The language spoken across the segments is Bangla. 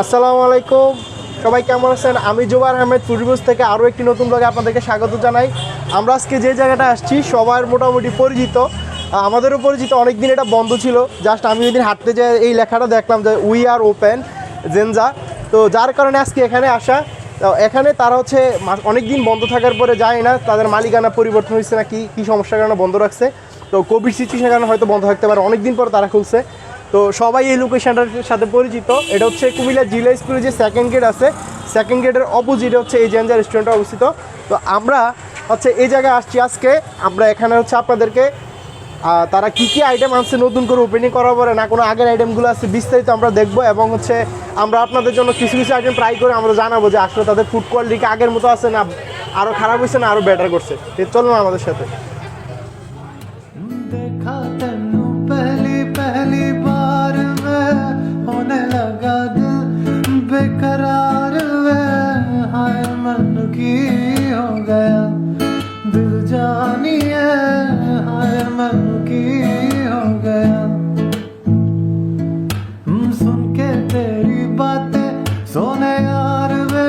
আসসালামু আলাইকুম, সবাই কেমন আছেন? আমি জুবায়ের আহমেদ ফুডবুজ থেকে আরও একটি নতুন ব্লগে আপনাদেরকে স্বাগত জানাই। আমরা আজকে যে জায়গাটা আসছি সবার মোটামুটি পরিচিত, আমাদেরও পরিচিত। অনেক দিন এটা বন্ধ ছিল, জাস্ট আমি ওই দিন হাঁটতে যাই এই লেখাটা দেখলাম যে উই আর ওপেন জেনজা, তো যার কারণে আজকে এখানে আসা। তো এখানে তারা হচ্ছে অনেক দিন বন্ধ থাকার পরে যায় না, তাদের মালিকানা পরিবর্তন হয়েছে না কী সমস্যার কারণে বন্ধ রাখছে, তো কোভিড সিচুয়েশনের কারণে হয়তো বন্ধ থাকতে পারে, অনেক দিন পর তারা খুলছে। তো সবাই এই লোকেশনটার সাথে পরিচিত। এটা হচ্ছে কুমিল্লা জিলা স্কুলের যে সেকেন্ড গেট আছে, সেকেন্ড গেটের অপোজিটে হচ্ছে এই জেনজা রেস্টুরেন্টটা অবস্থিত। তো আমরা হচ্ছে এই জায়গায় আসছি আজকে। আমরা এখানে হচ্ছে আপনাদেরকে তারা কী কী আইটেম আনছে নতুন করে ওপেনিং করার পরে, না কোনো আগের আইটেমগুলো আছে, বিস্তারিত আমরা দেখবো। এবং হচ্ছে আমরা আপনাদের জন্য কিছু কিছু আইটেম ট্রাই করে আমরা জানাবো যে আসলে তাদের ফুড কোয়ালিটি আগের মতো আছে না আরও খারাপ হয়েছে না আরও বেটার করছে। চলুন আমাদের সাথে। होने लगा दिल बेकरार वे हाय मन की हो गया दिल जानिए हाय मन की हो गया सुन के तेरी बातें सोने यार वे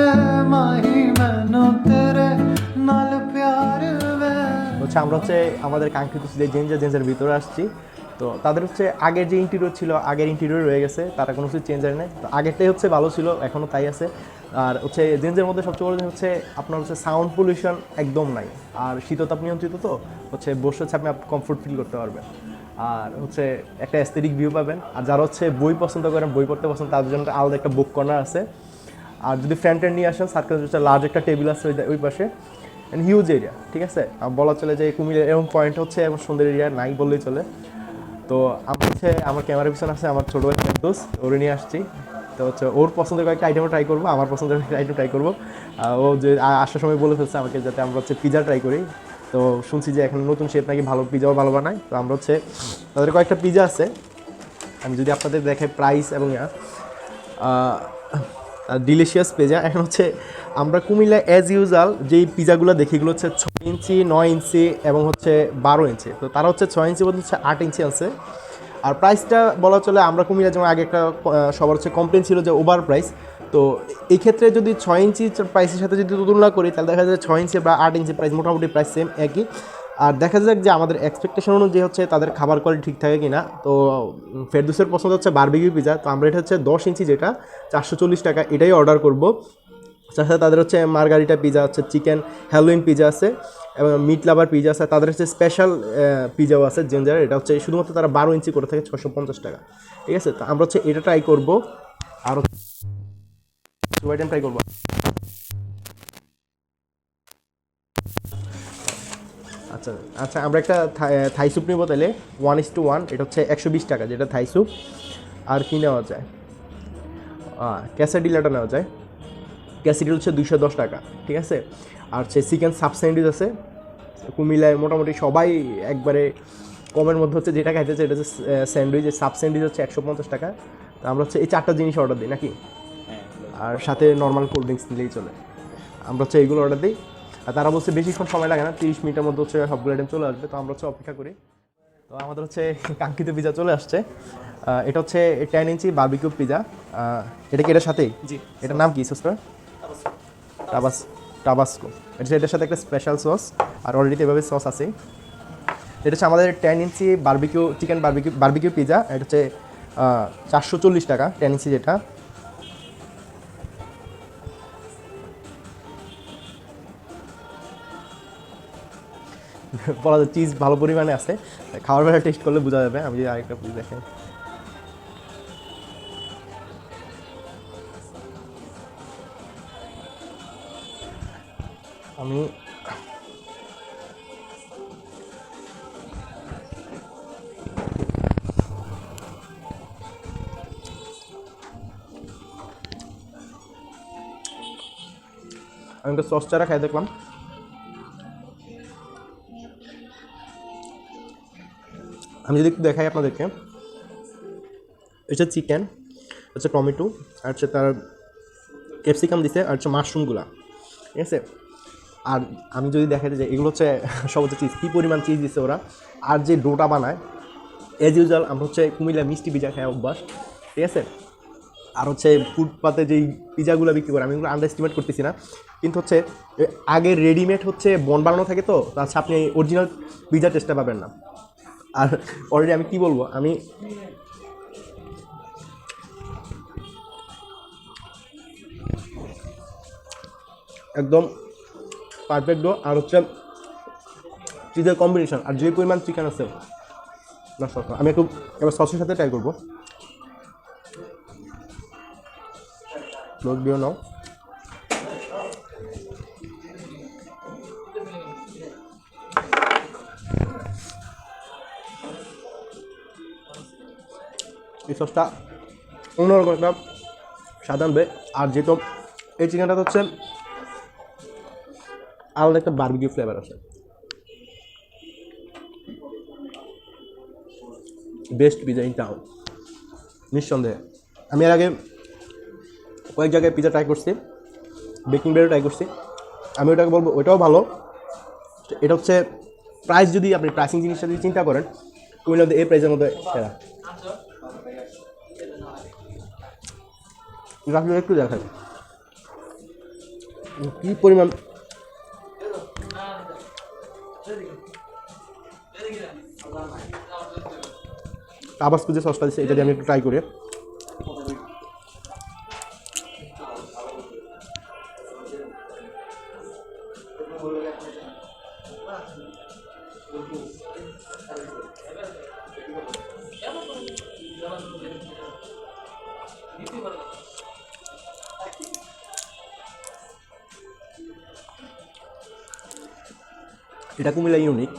माही मैनू तेरे नाल प्यार वे। হচ্ছে আমরা হচ্ছে আমাদের কাঙ্ক্ষিত জেনজার ভিতরে আসছি। তো তাদের হচ্ছে আগের যে ইন্টেরিয়র ছিল, আগের ইন্টেরিয়র রয়ে গেছে, তারা কোনো কিছু চেঞ্জ হয় না। তো আগেরটাই হচ্ছে ভালো ছিল, এখনও তাই আছে। আর হচ্ছে জেন্সের মধ্যে সবচেয়ে বড় হচ্ছে আপনার হচ্ছে সাউন্ড পলিউশন একদম নাই, আর শীততাপ নিয়ন্ত্রিত, তো হচ্ছে বসে হচ্ছে আপনি কমফোর্ট ফিল করতে পারবেন, আর হচ্ছে একটা অ্যাস্থেটিক ভিউ পাবেন। আর যারা হচ্ছে বই পছন্দ করেন, বই পড়তে পছন্দ, তাদের জন্য আলাদা একটা বুক কর্নার আছে। আর যদি ফ্রেন্ড নিয়ে আসেন, সার্কেল হচ্ছে লার্জ একটা টেবিল আছে ওই পাশে, অ্যান্ড হিউজ এরিয়া। ঠিক আছে, বলা চলে যে কুমিল্লার এরকম পয়েন্ট হচ্ছে এমন সুন্দর এরিয়া নাই বললেই চলে। তো আমি হচ্ছে আমার ক্যামেরার পিছনে আছে আমার ছোটো ভাই ফেরদৌস, ওরে নিয়ে আসছি। তো হচ্ছে ওর পছন্দের কয়েকটা আইটেমও ট্রাই করবো, আমার পছন্দের কয়েকটা আইটেম ট্রাই করবো। ও যে আসার সময় বলে ফেলছে আমাকে যাতে আমরা হচ্ছে পিজা ট্রাই করি। তো শুনছি যে এখন নতুন শেফ নাকি ভালো পিজাও ভালো বানায়। তো আমরা হচ্ছে তাদের কয়েকটা পিজা আছে, আমি যদি আপনাদের দেখাই প্রাইস এবং ডিলিশিয়াস পিজা। এখন হচ্ছে আমরা কুমিল্লা অ্যাজ ইউজুয়াল যেই পিজাগুলো দেখি, এগুলো হচ্ছে 6 ইঞ্চি, 9 ইঞ্চি এবং হচ্ছে 12 ইঞ্চি। তো তারা হচ্ছে 6 ইঞ্চি বলতে হচ্ছে 8 ইঞ্চি আছে। আর প্রাইসটা বলা চলে আমরা কুমিল্লা যেমন আগে একটা সবার হচ্ছে কমপ্লেন ছিল যে ওভার প্রাইস। তো এই ক্ষেত্রে যদি 6 ইঞ্চি প্রাইসের সাথে যদি তুলনা করি, তাহলে দেখা যায় 6 ইঞ্চি বা 8 ইঞ্চি প্রাইস মোটামুটি প্রাইস সেম একই। আর দেখা যাক যে আমাদের এক্সপেকটেশন অনুযায়ী হচ্ছে তাদের খাবার কোয়ালিটি ঠিক থাকে কিনা। তো ফেরদৌসের পছন্দ হচ্ছে বারবিকিউ পিজা, তো আমরা এটা হচ্ছে 10 ইঞ্চি যেটা 440 টাকা, এটাই অর্ডার করবো। তাছাড়া তাদের হচ্ছে মার্গারিটা পিজা, হচ্ছে চিকেন হ্যালোইন পিজা আছে এবং মিট লাভার পিজা আছে। তাদের হচ্ছে স্পেশাল পিজাও আছে জেনজার, এটা হচ্ছে শুধুমাত্র তারা 12 ইঞ্চি করে থাকে 650 টাকা। ঠিক আছে, তো আমরা হচ্ছে এটা ট্রাই করবো, আর আইটেম ট্রাই করবো। আচ্ছা আচ্ছা, আমরা একটা থাই স্যুপ নিব তাহলে 1:1, এটা হচ্ছে 120 টাকা যেটা থাই স্যুপ। আর কি নেওয়া যায়? ক্যাসাডিলাটা নেওয়া যায়, ক্যাসিডি হচ্ছে 210 টাকা। ঠিক আছে, আর হচ্ছে চিকেন সাব স্যান্ডউইচ আছে। কুমিল্লায় মোটামুটি সবাই একবারে কমের মধ্যে হচ্ছে যেটা খাইতেছে এটা হচ্ছে স্যান্ডউইচ, সাব স্যান্ডউইচ হচ্ছে 150 টাকা। তো আমরা হচ্ছে এই 4টা জিনিস অর্ডার দিই নাকি, আর সাথে নর্মাল কোল্ড ড্রিঙ্কস নিলেই চলে। আমরা হচ্ছে এইগুলো অর্ডার দিই, আর তারা বলছে বেশিক্ষণ সময় লাগে না, 30 মিনিটের মধ্যে হচ্ছে সবগুলো আইটেম চলে আসবে। তো আমরা হচ্ছে অপেক্ষা করি। তো আমাদের হচ্ছে কাঙ্ক্ষিত পিজা চলে আসছে। এটা হচ্ছে 10 ইঞ্চি বারবিকিউ পিজা। এটা কি এটার সাথেই? জি। এটার নাম কি সসটা? টাবাস্কো। এটার সাথে একটা স্পেশাল সস, আর অলরেডি এভাবে সস আছে। এটা হচ্ছে আমাদের 10 ইঞ্চি বারবিকিউ চিকেন বারবিকিউ পিজা, এটা হচ্ছে 440 টাকা 10 ইঞ্চি যেটা। বলা যায় চিজ ভালো পরিমাণে আছে, খাওয়ার বেলা টেস্ট করলে বোঝা যাবে। আমি যদি আরেকটা পিস দেখাই, আমি একটা সস চারা খাই দেখলাম। আমি যদি একটু দেখাই আপনাদেরকে, এটা চিকেন, হচ্ছে টমেটো, আর হচ্ছে তার ক্যাপসিকাম দিছে, আর হচ্ছে মাশরুমগুলা। ঠিক আছে, আর আমি যদি দেখাতে যাই এগুলো হচ্ছে সব হচ্ছে চিজ, কী পরিমাণ চিজ দিচ্ছে ওরা। আর যে ডোটা বানায়, অ্যাজ ইউজুয়াল আমরা হচ্ছে কুমিল্লা মিষ্টি পিজা খাই অভ্যাস। ঠিক আছে, আর হচ্ছে ফুটপাতে যেই পিজাগুলো বিক্রি করে আমি এগুলো আন্ডার এস্টিমেট করতেছি না, কিন্তু হচ্ছে আগে রেডিমেড হচ্ছে বন বানানো থাকে তো তাছাড়া আপনি অরিজিনাল পিজা টেস্টটা পাবেন না। আর অলরেডি আমি কি বলবো, আমি একদম পারফেক্ট ডো আর হচ্ছে চিজের কম্বিনেশন আর যে পরিমাণ চিকেন আছে না সস, আমি একটু এবার সসের সাথে ট্রাই করবো। লোক দিও নাও। এই সসটা অন্যরকম একটা স্বাদ আনবে। আর যেহেতু এই চিকেনটা হচ্ছে আলাদা একটা বারবিকিউ ফ্লেভার আছে, বেস্ট পিজা ইন টাউন নিঃসন্দেহে। আমি এর আগে কয়েক জায়গায় পিজা ট্রাই করছি, বেকিং ব্রেডও ট্রাই করছি, আমি ওটাকে বলবো ওইটাও ভালো। এটা হচ্ছে প্রাইস, যদি আপনি প্রাইসিং জিনিসটা যদি চিন্তা করেন ওইগুলোর মধ্যে এই প্রাইসের মধ্যে সেরা। আসলে একটু দেখায় কী পরিমাণ টাবাস্কো যে সসটা দিচ্ছে এটা দিয়ে আমি একটু ট্রাই করি। এটা কুমিল্লা ইউনিক,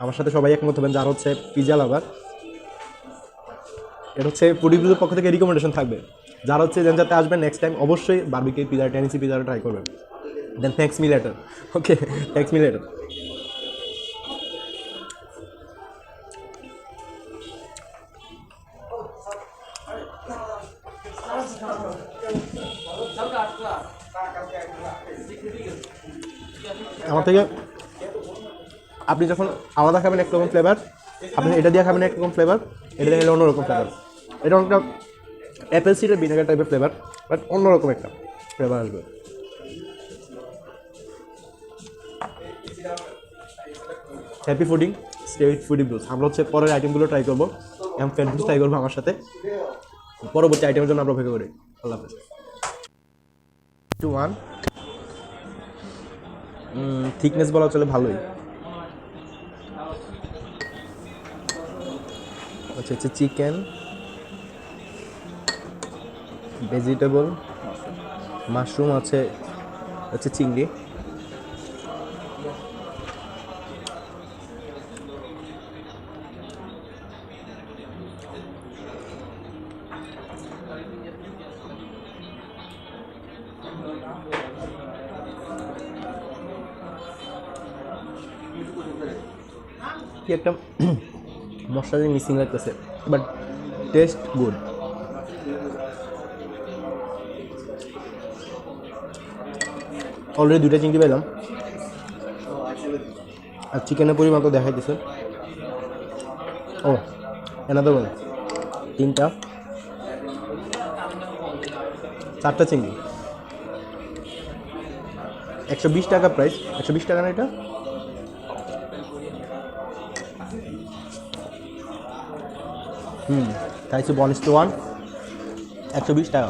আমার সাথে সবাই একমত হবেন যারা হচ্ছে পিজা লাভার। এটা হচ্ছে ফুডিগুলোর পক্ষ থেকে রিকমেন্ডেশন থাকবে, যারা হচ্ছে যাতে আসবেন নেক্সট টাইম অবশ্যই বারবিকিউ পিজা টেনেসি পিজাটা ট্রাই করবেন। দেন থ্যাঙ্কস মি লেটার। ওকে, থ্যাঙ্কস মি লেটার। আমার থেকে আপনি যখন আলাদা খাবেন একরকম ফ্লেভার, আপনি এটা দিয়ে খাবেন একরকম ফ্লেভার, এটা দিয়ে খেলে অন্যরকম ফ্লেভার। এটা অনেকটা অ্যাপেল সিডার ভিনেগার টাইপের ফ্লেভার, বাট অন্যরকম একটা ফ্লেভার আসবে। Happy fooding, stay with foodie blues. আমরা হচ্ছে পরের আইটেমগুলো ট্রাই করবো এবং ফ্রেন্ডস ট্রাই করবো আমার সাথে। পরবর্তী আইটেমের জন্য আমরা অপেক্ষা করি। আল্লাহ হাফেজ। 2 1 থিকনেস বলা চলে ভালোই। আচ্ছা হচ্ছে চিকেন, ভেজিটেবল, মাশরুম আছে, হচ্ছে চিংড়ি, কি একটা মশলা দিয়ে মিসিং লাগতেছে, বাট টেস্ট গুড। অলরেডি 2টা চিংড়ি পেলাম আর চিকেনের পরিমাণ তো দেখাইতেছে। ও এনাদার ওয়ান, 3টা 4টা চিংড়ি, 120 টাকা প্রাইস। 120 টাকা না এটা? তাই 1:1, 120 টাকা।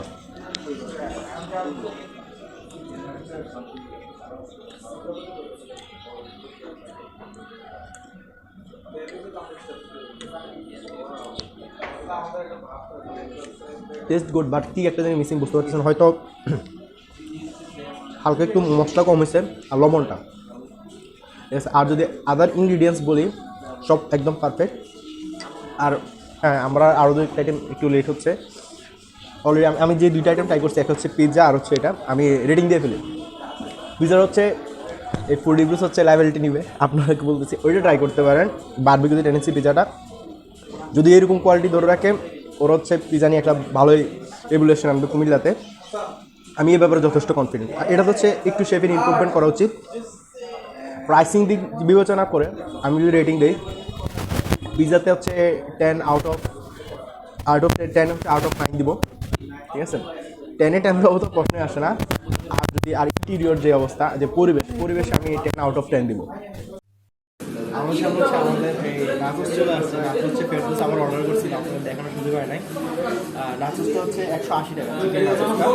টেস্ট গুড, বাট কি একটা জিনিস মিসিং বুঝতে পারতেছেন, হয়তো হালকা একটু মশলা কম হয়েছে আর লবণটা। আর যদি আদার ইনগ্রিডিয়েন্টস বলি সব একদম পারফেক্ট। আর হ্যাঁ, আমরা আরও 2টা আইটেম একটু লেট হচ্ছে। অলরেডি আমি যে 2টা আইটেম ট্রাই করছি, একটা হচ্ছে পিৎজা আর হচ্ছে এটা, আমি রেটিং দিয়ে ফেলি। পিৎজার হচ্ছে এই ফুড রিভিউস হচ্ছে লাইবিলিটি নিবে, আপনাকে বলতেছি ওইটা ট্রাই করতে পারেন। বারবিকিউ টেনেসি পিৎজাটা যদি এরকম কোয়ালিটি ধরে রাখে, ওর হচ্ছে পিৎজা নিয়ে একটা ভালোই রেভুলেশন আনবে কুমিল্লাতে। আমি এই ব্যাপারে যথেষ্ট কনফিডেন্ট। এটা হচ্ছে একটু শেফের ইমপ্রুভমেন্ট করা উচিত। প্রাইসিং দিক বিবেচনা করে আমি যদি রেটিং দিই, পিৎজাতে হচ্ছে 10 আউট অফ 10 হচ্ছে আউট অফ 9 দিব। ঠিক আছে, 10-10 দেবো তো প্রশ্নই আসে না। আর যদি আর ইন্টেরিয়র যে অবস্থা, যে পরিবেশ আমি 10/10 দিব। আমার সামনে হচ্ছে আমাদের এই নাচস চলে আসছে। নাচস হচ্ছে ফেরদৌস আমার অর্ডার করছিল, আপনাদের দেখানোর সুযোগ হয় নাই। নাচসটা হচ্ছে 180 টাকা চিকেন নাচসটা।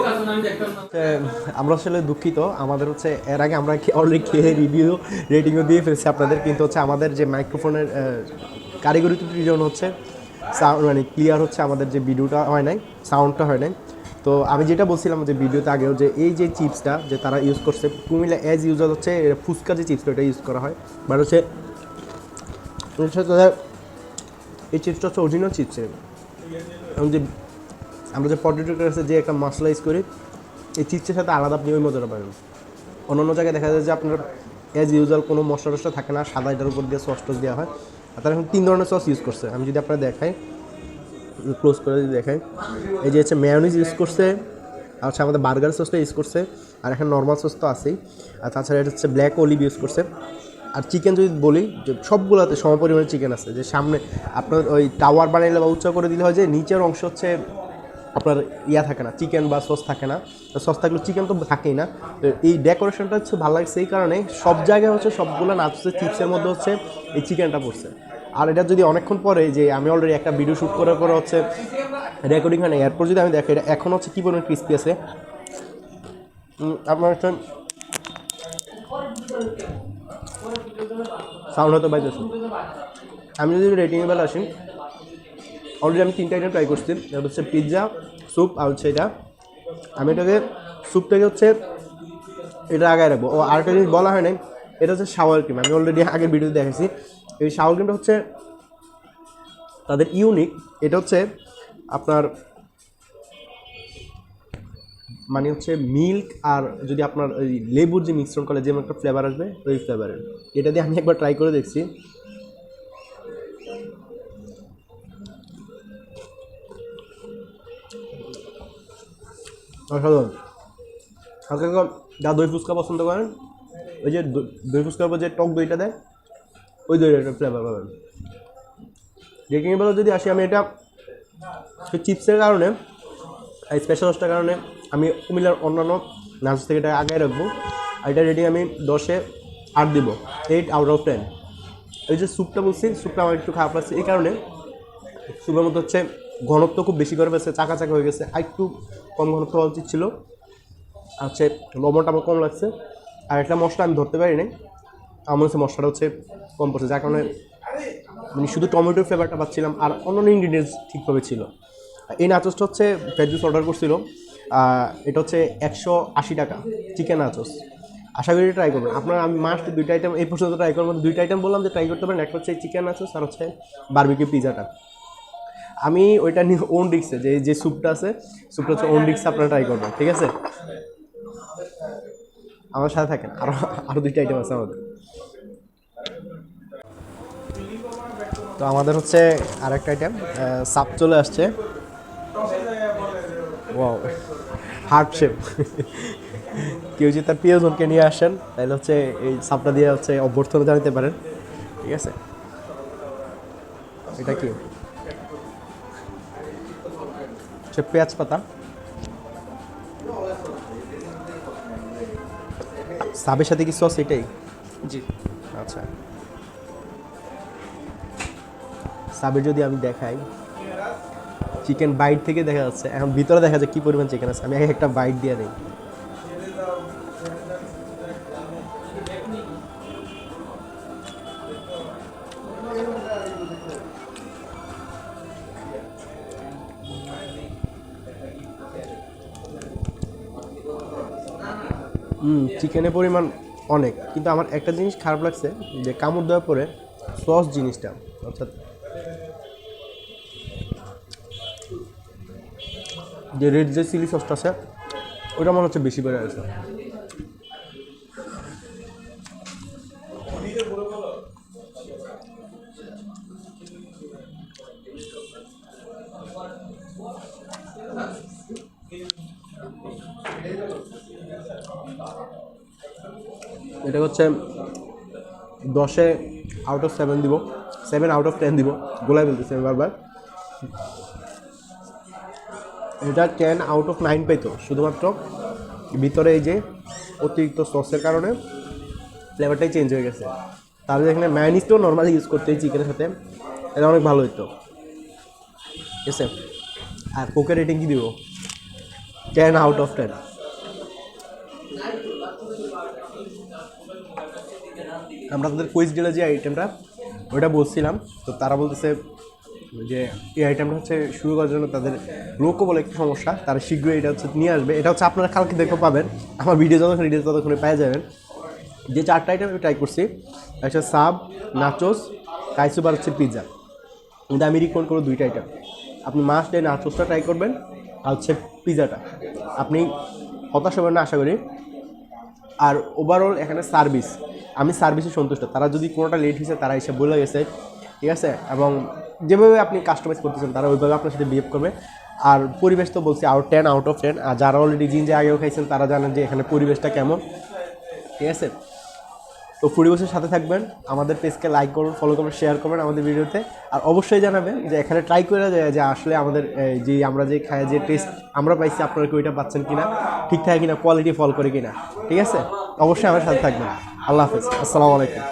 আমরা আসলে দুঃখিত, আমাদের হচ্ছে এর আগে আমরা অলরেডি খেয়ে রিভিউ রেটিংও দিয়ে ফেলছি আপনাদের, কিন্তু হচ্ছে আমাদের যে মাইক্রোফোনের কারিগরি ত্রুটির জন্য হচ্ছে সাউন্ড মানে ক্লিয়ার হচ্ছে আমাদের যে ভিডিওটা হয় নাই, সাউন্ডটা হয় নাই। তো আমি যেটা বলছিলাম যে ভিডিওতে আগেও, যে এই যে চিপসটা যে তারা ইউজ করছে কুমিল্লা অ্যাজ ইউজার হচ্ছে ফুচকা যে চিপসটা ওটা ইউজ করা হয়, বাট হচ্ছে এই চিপসটা হচ্ছে অরিজিনাল চিপসের। এবং যে আমরা যে পটেটো ক্রাশে যে একটা মশলা ইউজ করি, এই চিপসের সাথে আলাদা আপনি ওই মজাটা পাবেন। অন্য জায়গায় দেখা যায় যে আপনার অ্যাজ ইউজুয়াল কোনো মশলা টশলা থাকে না, সাদা এটার উপর দিয়ে সস টস দেওয়া হয়। আর তারা এখন 3 ধরনের সস ইউজ করছে। আমি যদি আপনারা দেখাই, ক্লোজ করে যদি দেখাই, এই যে হচ্ছে মেয়োনিজ ইউজ করছে, আর হচ্ছে আমাদের বার্গার সসটা ইউজ করছে, আর এখন নর্মাল সস তো আছেই, আর তাছাড়া এটা হচ্ছে ব্ল্যাক অলিভ ইউজ করছে। আর চিকেন যদি বলি, যে সবগুলোতে সমপরিমাণে চিকেন আছে। যে সামনে আপনার ওই টাওয়ার বানাইলে বা উচ্চ করে দিলে হয় যে নিচের অংশ হচ্ছে আপনার থাকে না, চিকেন বা সস থাকে না। সস থাকলে চিকেন তো থাকেই না। তো এই ডেকোরেশনটা হচ্ছে ভালো লাগছে এই কারণে, সব জায়গায় হচ্ছে সবগুলো নাচছে চিপসের মধ্যে হচ্ছে এই চিকেনটা পড়ছে। আর এটা যদি অনেকক্ষণ পরে, যে আমি অলরেডি একটা ভিডিও শ্যুট করার পরে হচ্ছে রেকর্ডিং হয় না, এরপর যদি আমি দেখি এটা এখন হচ্ছে কী পরিমাণ ক্রিস্পি আছে। আপনার হচ্ছে সাউন্ড হয়তো বাইতেছে। আমি যদি রেটিংয়ে বেলা আসি, অলরেডি আমি 3টা আইটেম ট্রাই করছি। এটা হচ্ছে পিৎজা, স্যুপ, আর হচ্ছে এটা। আমি এটাকে স্যুপটাকে হচ্ছে এটা আগায় রাখবো। ও আরেকটা জিনিস বলা হয় নাই, এটা হচ্ছে শাওয়ার ক্রিম। আমি অলরেডি আগের ভিডিওতে দেখেছি। এই শাওয়ার ক্রিমটা হচ্ছে তাদের ইউনিক। এটা হচ্ছে আপনার মানে হচ্ছে মিল্ক আর যদি আপনার ওই লেবুর যে মিশ্রণ করলে যেমন একটা ফ্লেভার আসবে, ওই ফ্লেভারের। এটা দিয়ে আমি একবার ট্রাই করে দেখছি। অসাধারণ। হালকা হালকা যা দই ফুচকা পছন্দ করেন, ওই যে দই ফুচকার উপর যে টক দইটা দেয়, ওই দইটা ফ্লেভার পাবেন। রেটিংয়ে বেলা যদি আসি, আমি এটা চিপসের কারণে, এই স্পেশাল সসটার কারণে আমি কুমিল্লার অন্যান্য নাচ থেকে এটা আগে রাখবো। আর এটা রেটিং আমি 10-এ 8 দিব, 8/10। এই যে স্যুপটা বলছি, স্যুপটা আমার একটু খারাপ লাগছে এই কারণে, স্যুপের মধ্যে হচ্ছে ঘনত্ব খুব বেশি করে ফেলছে, চাকা চাকা হয়ে গেছে। আর একটু কম ঘনত্ব হওয়া উচিত ছিল। আর হচ্ছে লবণটা আমার কম লাগছে। আর একটা মশলা আমি ধরতে পারি নাই, আমার হচ্ছে মশলাটা হচ্ছে কম পড়ছে, যার কারণে মানে শুধু টমেটোর ফ্লেভারটা পাচ্ছিলাম, আর অন্যান্য ইনগ্রিডিয়েন্টস ঠিকভাবে ছিল। এই নাচসটা হচ্ছে ফেরদৌস অর্ডার করছিল। এটা হচ্ছে 180 টাকা চিকেন নাচস। আশা করি ট্রাই করবেন আপনারা। আমি মাস্ট 2টা আইটেম এই পর্যন্ত ট্রাই করবো। 2টা আইটেম বললাম যে ট্রাই করতে পারেন, একটা হচ্ছে চিকেন নাচস, আর হচ্ছে বারবিকিউ পিজাটা। আমি ওইটা নিয়ে ওন রিক্সে, যে স্যুপটা আছে, স্যুপটা হচ্ছে ওন রিক্সে আপনারা ট্রাই করবেন, ঠিক আছে? আমার সাথে থাকেন, আরও 2টা আইটেম আছে আমাদের। তো আমাদের হচ্ছে আরেকটা আইটেম সাপ চলে আসছে। Wow, heart shape. কেউ যদি তার প্রিয়জনকে নিয়ে আসেন, তাহলে হচ্ছে এই সাপটা দিয়ে হচ্ছে অভ্যর্থনা জানাতে পারেন, ঠিক আছে? এটা কি হচ্ছে পেঁয়াজ পাতা। সাবের সাথে কি সস এটাই? জি। আচ্ছা, সাবের যদি আমি দেখাই, চিকেন বাইট থেকে দেখা যাচ্ছে, এখন ভিতরে দেখা যায় কী পরিমাণ চিকেন আছে। আমি একটা বাইট দিয়ে দিই। চিকেনের পরিমাণ অনেক, কিন্তু আমার একটা জিনিস খারাপ লাগছে, যে কামড় দেওয়ার পরে সস জিনিসটা, অর্থাৎ যে রেড যে চিলি সসটা আছে, ওটা মনে হচ্ছে বেশি করে আছে। এটা হচ্ছে 10-এ আউট অফ 7 দিব, 7/10 দিব। গোলায় বলতেছি আমি বারবার। এটা 10 আউট অফ 9 পেতো, শুধুমাত্র ভিতরে এই যে অতিরিক্ত সসের কারণে ফ্লেভারটাই চেঞ্জ হয়ে গেছে। তাহলে এখানে ম্যায়োনিজটাও নর্মালি ইউজ করতে এই চিকেনের সাথে, এটা অনেক ভালো হতো, ঠিক আছে। আর কোকের রেটিং কি দিব? 10 আউট অফ 10। আমরা তাদের কুইজ ডিলে যে আইটেমটা ওইটা বলছিলাম, তো তারা বলতেছে যে এই আইটেমটা হচ্ছে শুরু করার জন্য তাদের লোকও বলে একটু সমস্যা, তারা শীঘ্রই এটা হচ্ছে নিয়ে আসবে। এটা হচ্ছে আপনারা কালকে দেখতে পাবেন, আমার ভিডিও যতক্ষণ রিলিজ ততক্ষণে পেয়ে যাবেন। যে 4টা আইটেম আমি ট্রাই করছি, একটা সাব, নাচোস, কাইসুপ আর হচ্ছে পিৎজা। কিন্তু আমি রিকমেন্ড করবো 2টা আইটেম। আপনি মাস্ট ডে নাচোসটা ট্রাই করবেন আর হচ্ছে পিৎজাটা, আপনি হতাশ হবেন না আশা করি। আর ওভারঅল এখানে সার্ভিস, আমি সার্ভিসে সন্তুষ্ট। তারা যদি কোনোটা লেট হয়েছে তারা এসে বলে গেছে, ঠিক আছে, এবং যেভাবে আপনি কাস্টমাইজ করতেছেন তারা ওইভাবে আপনার সাথে বিহেভ করবে। আর পরিবেশ তো বলছি 10 আউট অফ 10। আর যারা অলরেডি জিনজে আগেও খাইছেন তারা জানেন যে এখানে পরিবেশটা কেমন, ঠিক আছে। তো ফুডিবসের সাথে থাকবেন, আমাদের পেজকে লাইক করুন, ফলো করবেন, শেয়ার করবেন আমাদের ভিডিওতে। আর অবশ্যই জানাবেন যে এখানে ট্রাই করে যে আসলে আমাদের যে আমরা যে খাই যে টেস্ট আমরা পাইছি আপনারা কি ওইটা পাচ্ছেন কিনা, ঠিক থাকে কিনা, কোয়ালিটি ফলো করে কিনা, ঠিক আছে। অবশ্যই আমার সাথে থাকবেন। আল্লাহ হাফেজ, আসসালামু আলাইকুম।